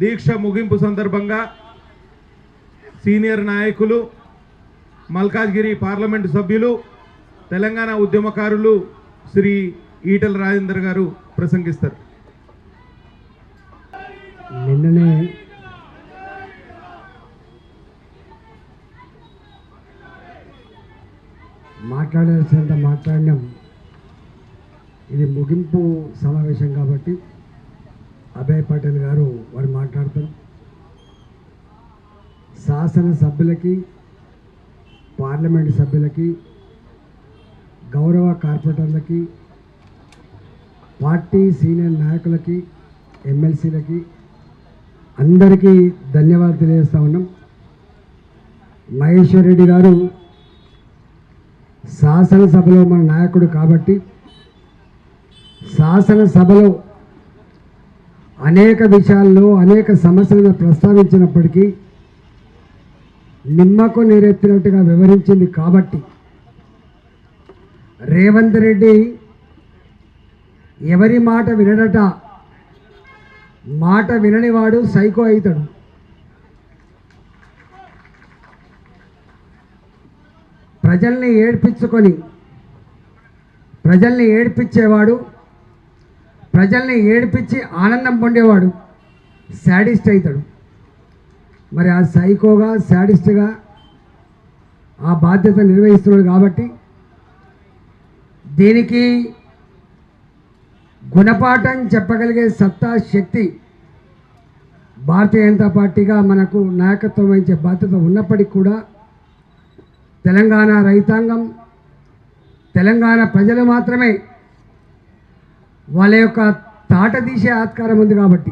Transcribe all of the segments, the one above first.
దీక్ష ముగింపు సందర్భంగా సీనియర్ నాయకులు, మల్కాజ్గిరి పార్లమెంటు సభ్యులు, తెలంగాణ ఉద్యమకారులు శ్రీ ఈటల రాజేందర్ గారు ప్రసంగిస్తారు. నిన్ననే మాట్లాడాల్సినంత మాట్లాడినాం. ఇది ముగింపు సమావేశం కాబట్టి అభయ్ పటేల్ గారు వారు మాట్లాడతారు. శాసనసభ్యులకి, పార్లమెంటు సభ్యులకి, గౌరవ కార్పొరేటర్లకి, పార్టీ సీనియర్ నాయకులకి, ఎమ్మెల్సీలకి అందరికీ ధన్యవాదాలు తెలియజేస్తూ ఉన్నాం. మహేశ్వర్ రెడ్డి గారు శాసనసభలో మన నాయకుడు కాబట్టి శాసనసభలో అనేక విషయాల్లో అనేక సమస్యలను ప్రస్తావించినప్పటికీ నిమ్మకు నీరెత్తినట్టుగా వివరించింది కాబట్టి రేవంత్ రెడ్డి ఎవరి మాట వినడట, మాట విననివాడు సైకో అవుతాడు. ప్రజల్ని ఏడ్పించుకొని ప్రజల్ని ఏడ్పించేవాడు, ప్రజల్ని ఏడ్పించి ఆనందం పొందేవాడు శాడిస్ట్ అవుతాడు. మరి ఆ సైకోగా, శాడిస్ట్గా ఆ బాధ్యత నిర్వహిస్తున్నాడు కాబట్టి దీనికి గుణపాఠం చెప్పగలిగే సత్తా, శక్తి భారతీయ జనతా పార్టీగా మనకు నాయకత్వం వహించే బాధ్యత ఉన్నప్పటికీ కూడా తెలంగాణ రైతాంగం, తెలంగాణ ప్రజలు మాత్రమే వాళ్ళ యొక్క తాట తీసే ఆస్కారం ఉంది కాబట్టి,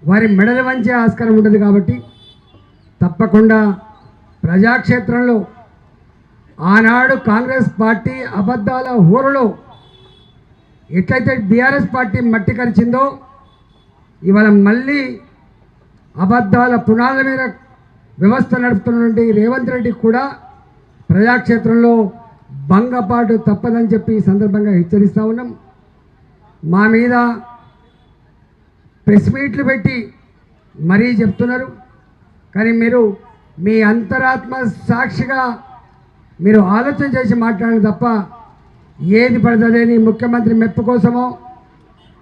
వారి మెడలు వంచే ఆస్కారం ఉంటుంది కాబట్టి తప్పకుండా ప్రజాక్షేత్రంలో ఆనాడు కాంగ్రెస్ పార్టీ అబద్ధాల హోరులో ఎట్లయితే బీఆర్ఎస్ పార్టీ మట్టి కరిచిందో ఇవాళ మళ్ళీ అబద్ధాల పునాదుల మీద వ్యవస్థ నడుపుతున్నటువంటి రేవంత్ రెడ్డి కూడా ప్రజాక్షేత్రంలో భంగపాటు తప్పదని చెప్పి ఈ సందర్భంగా హెచ్చరిస్తూ ఉన్నాం. మా మీద ప్రెస్ మీట్లు పెట్టి మరీ చెప్తున్నారు. కానీ మీరు మీ అంతరాత్మ సాక్షిగా మీరు ఆలోచన చేసి మాట్లాడాలి తప్ప ఏది పడుతుంది నీ ముఖ్యమంత్రి మెప్పు కోసమో,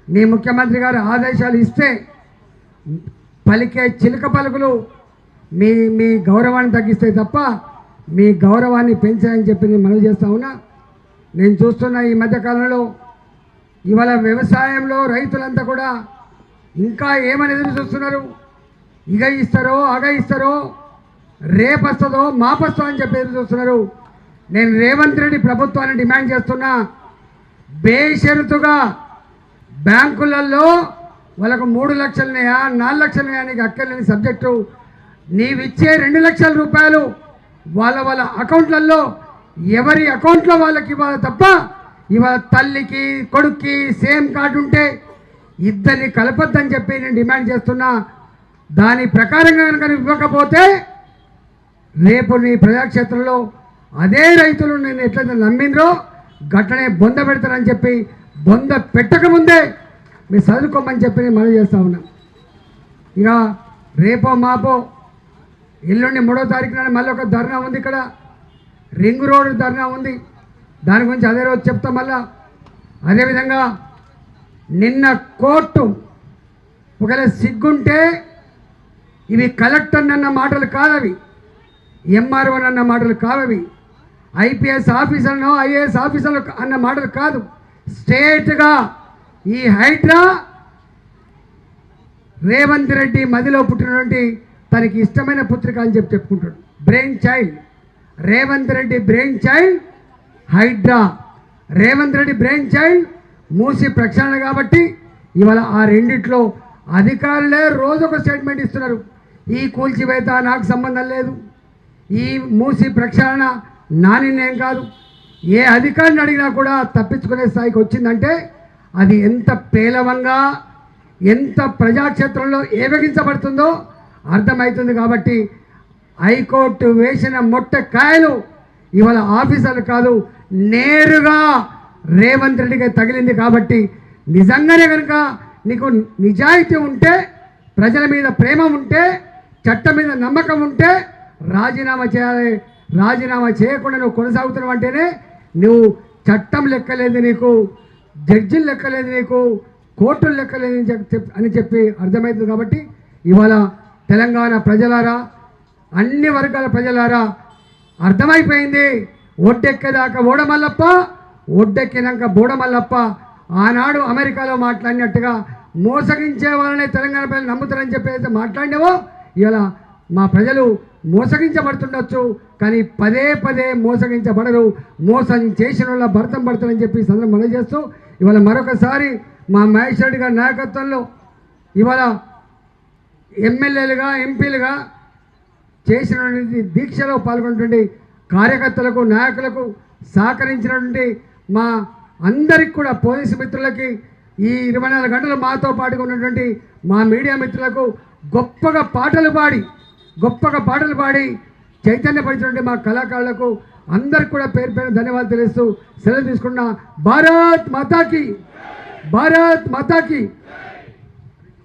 నీ ముఖ్యమంత్రి గారు ఆదేశాలు ఇస్తే పలికే చిలుక పలుకులు మీ మీ గౌరవాన్ని తగ్గిస్తాయి తప్ప మీ గౌరవాన్ని పెంచాయని చెప్పి నేను మనవి చేస్తా ఉన్నా. నేను చూస్తున్న ఈ మధ్యకాలంలో ఇవాళ వ్యవసాయంలో రైతులంతా కూడా ఇంకా ఏమని ఎదురు చూస్తున్నారు. ఇగ ఇస్తారో, అగ ఇస్తారో, రేపొస్తుందో మాపొస్తుందో అని చెప్పి ఎదురు చూస్తున్నారు. నేను రేవంత్ రెడ్డి ప్రభుత్వాన్ని డిమాండ్ చేస్తున్నా, బేషరతుగా బ్యాంకులలో వాళ్ళకు 3 లక్షలున్నాయా, 4 లక్షలున్నాయా నీకు అక్కర్లేని సబ్జెక్టు, నీవిచ్చే 2 లక్షల రూపాయలు వాళ్ళ వాళ్ళ అకౌంట్లలో ఎవరి అకౌంట్లో వాళ్ళకి ఇవ్వాలి తప్ప ఇవాళ తల్లికి కొడుక్కి సేమ్ కార్డు ఉంటే ఇద్దరిని కలపొద్దని చెప్పి నేను డిమాండ్ చేస్తున్నా. దాని ప్రకారంగా కనుక ఇవ్వకపోతే రేపు నీ ప్రజాక్షేత్రంలో అదే రైతులు నేను ఎట్లయితే నమ్మినరో గట్టనే బొంద పెడతారని చెప్పి బొంద పెట్టకముందే మీరు చదువుకోమని చెప్పి నేను మనవి చేస్తూ ఉన్నా. ఇక రేపో మాపో ఎల్లుండి 3వ తారీఖు నాడు మళ్ళీ ఒక ధర్నా ఉంది, ఇక్కడ రింగ్ రోడ్ ధర్నా ఉంది. దాని గురించి అదే రోజు చెప్తాం. మళ్ళా అదేవిధంగా నిన్న కోర్టు ఒకవేళ సిగ్గుంటే ఇవి కలెక్టర్ అన్న మాటలు కాదవి, ఎంఆర్ఓ అన్న మాటలు కావవి, ఐపీఎస్ ఆఫీసర్నో ఐఏఎస్ ఆఫీసర్లు అన్న మాటలు కాదు. స్ట్రేట్గా ఈ హైడ్రా రేవంత్ రెడ్డి మదిలో పుట్టినటువంటి తనకి ఇష్టమైన పుత్రిక అని చెప్పి చెప్పుకుంటాడు. Brain child Revanth Reddy, brain child HYDRAA. Revanth Reddy brain child Musi ప్రక్షాళన కాబట్టి ఇవాళ ఆ రెండిట్లో అధికారులే రోజొక స్టేట్మెంట్ ఇస్తున్నారు. ఈ కూల్చివేత నాకు సంబంధం లేదు, ఈ మూసి ప్రక్షాళన నా నిర్ణయం కాదు. ఏ అధికారిని అడిగినా కూడా తప్పించుకునే స్థాయికి వచ్చిందంటే అది ఎంత పేలవంగా, ఎంత ప్రజాక్షేత్రంలో ఏవగించబడుతుందో అర్థమవుతుంది. కాబట్టి హైకోర్టు వేసిన మొట్టకాయలు ఇవాళ ఆఫీసర్లు కాదు, నేరుగా రేవంత్ రెడ్డికి తగిలింది. కాబట్టి నిజంగానే కనుక నీకు నిజాయితీ ఉంటే ప్రజల మీద ప్రేమ ఉంటే, చట్టం మీద నమ్మకం ఉంటే రాజీనామా చేయాలి. రాజీనామా చేయకుండా నువ్వు కొనసాగుతున్నావు అంటేనే నువ్వు చట్టం లెక్కలేదు నీకు, జడ్జిలు లెక్కలేదు నీకు, కోర్టులు లెక్కలేదు అని చెప్పి అర్థమవుతుంది. కాబట్టి ఇవాళ తెలంగాణ ప్రజలారా, అన్ని వర్గాల ప్రజలారా అర్థమైపోయింది. ఒడ్డెక్కేదాకా ఓడమల్లప్ప, ఒడ్డెక్కినాక బోడమల్లప్ప. ఆనాడు అమెరికాలో మాట్లాడినట్టుగా మోసగించే వాళ్ళనే తెలంగాణ ప్రజలు నమ్ముతారని చెప్పి అయితే మాట్లాడినావో, ఇవాళ మా ప్రజలు మోసగించబడుతుండొచ్చు, కానీ పదే పదే మోసగించబడరు. మోసం చేసిన వాళ్ళ భర్తం పడతారని చెప్పి ఈ సందర్భం మనం చేస్తూ ఇవాళ మరొకసారి మా మహేష్ రెడ్డి గారి నాయకత్వంలో ఇవాళ ఎమ్మెల్యేలుగా, ఎంపీలుగా చేసినటువంటి దీక్షలో పాల్గొన్నటువంటి కార్యకర్తలకు, నాయకులకు సహకరించినటువంటి మా అందరికి కూడా, పోలీసు మిత్రులకి, ఈ 24 గంటలు మాతో పాటుగా ఉన్నటువంటి మా మీడియా మిత్రులకు, గొప్పగా పాటలు పాడి చైతన్యపరిచినటువంటి మా కళాకారులకు అందరికి కూడా పేరు పేరు ధన్యవాదాలు తెలుస్తూ సెలవు తీసుకున్నా. భారత్ మాతాకి, భారత్ మాతాకి.